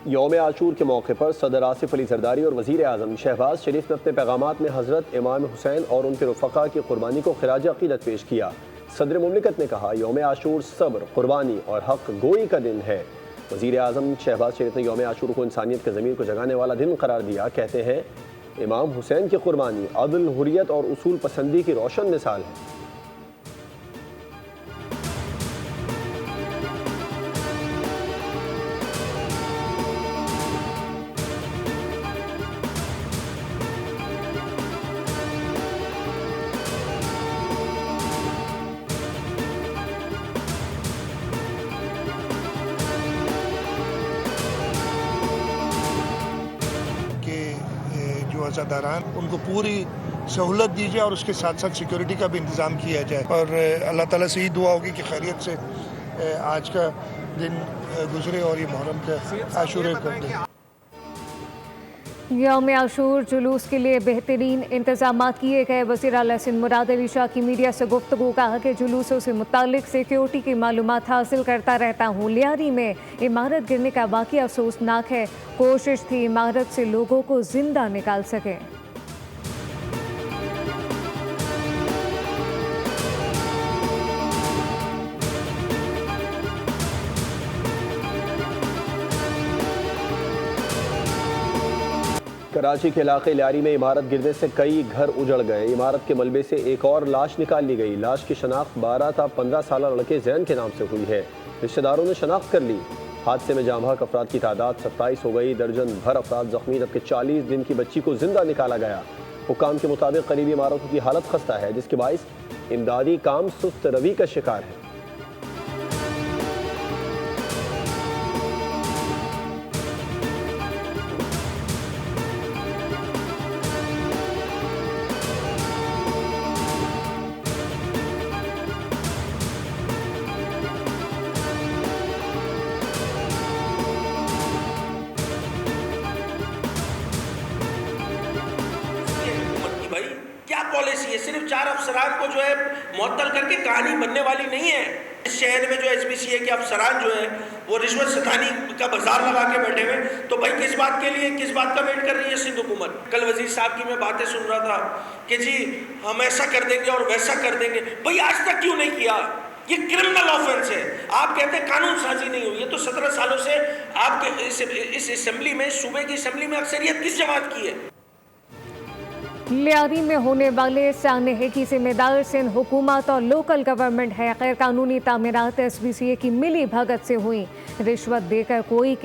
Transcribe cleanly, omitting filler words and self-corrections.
यौम आशूर के मौके पर सदर आसिफ अली जरदारी और वज़ीर आज़म शहबाज शरीफ ने अपने पैगामात में हज़रत इमाम हुसैन और उनके रफ़क़ा की क़ुरबानी को ख़िराज अक़ीदत पेश किया। सदर मुमलिकत ने कहा, यौम आशूर सब्र, क़ुरबानी और हक़ गोई का दिन है। वज़ीर आज़म शहबाज शरीफ ने यौम आशूर को इंसानियत के ज़मीर को जगाने वाला दिन करार दिया। कहते हैं, इमाम हुसैन की क़ुरबानी अदल, हुर्रियत और उसूल पसंदी की रोशन मिसाल है। जो अज़ादारान उनको पूरी सहूलत दी जाए और उसके साथ साथ सिक्योरिटी का भी इंतज़ाम किया जाए। और अल्लाह ताला से ही दुआ होगी कि खैरियत से आज का दिन गुजरे और ये मुहर्रम का आशूर कर दें। यौम आशूर जुलूस के लिए बेहतरीन इंतजाम किए गए। वज़ीर आला सिंध मुराद अली शाह की मीडिया से गुफ्तगू, कहा कि जुलूसों से मुतालिक सिक्योरिटी की मालूमात हासिल करता रहता हूँ। लियारी में इमारत गिरने का वाक़या अफसोसनाक है। कोशिश थी इमारत से लोगों को जिंदा निकाल सके। कराची के इलाके लियारी में इमारत गिरने से कई घर उजड़ गए। इमारत के मलबे से एक और लाश निकाल ली गई। लाश की शनाख्त 12 था 15 साल लड़के जैन के नाम से हुई है। रिश्तेदारों ने शनाख्त कर ली। हादसे में जाँ बहक अफराद की तादाद 27 हो गई। दर्जन भर अफराद जख्मी, जबकि 40 दिन की बच्ची को जिंदा निकाला गया। हुक्काम के मुताबिक करीबी इमारतों की हालत खस्ता है, जिसके बाइस इमदादी काम सुस्त रवि का शिकार है। क्या पॉलिसी है? सिर्फ 4 अफसरान को जो है मुअत्तल करके कहानी बनने वाली नहीं है। इस शहर में जो एसपीसीए के अफसरान जो है वो रिश्वत सतानी का बाजार लगा के बैठे हुए, तो भाई किस बात के लिए, किस बात का वेट कर रही है सिंध हुकूमत? कल वजीर साहब की मैं बातें सुन रहा था कि जी हम ऐसा कर देंगे और वैसा कर देंगे। भाई आज तक क्यों नहीं किया? ये क्रिमिनल ऑफेंस है। आप कहते हैं कानून साजी नहीं हुई है, तो 17 सालों से आपके इस असेंबली में, सूबे की असेंबली में अक्सरियत किस जमात की है? लियारी में होने वाले सानहे की जिम्मेदार सिंध हुकूमत और लोकल गवर्नमेंट है। गैर कानूनी तामीरात एसबीसीए की मिली भगत से हुई। रिश्वत देकर कोई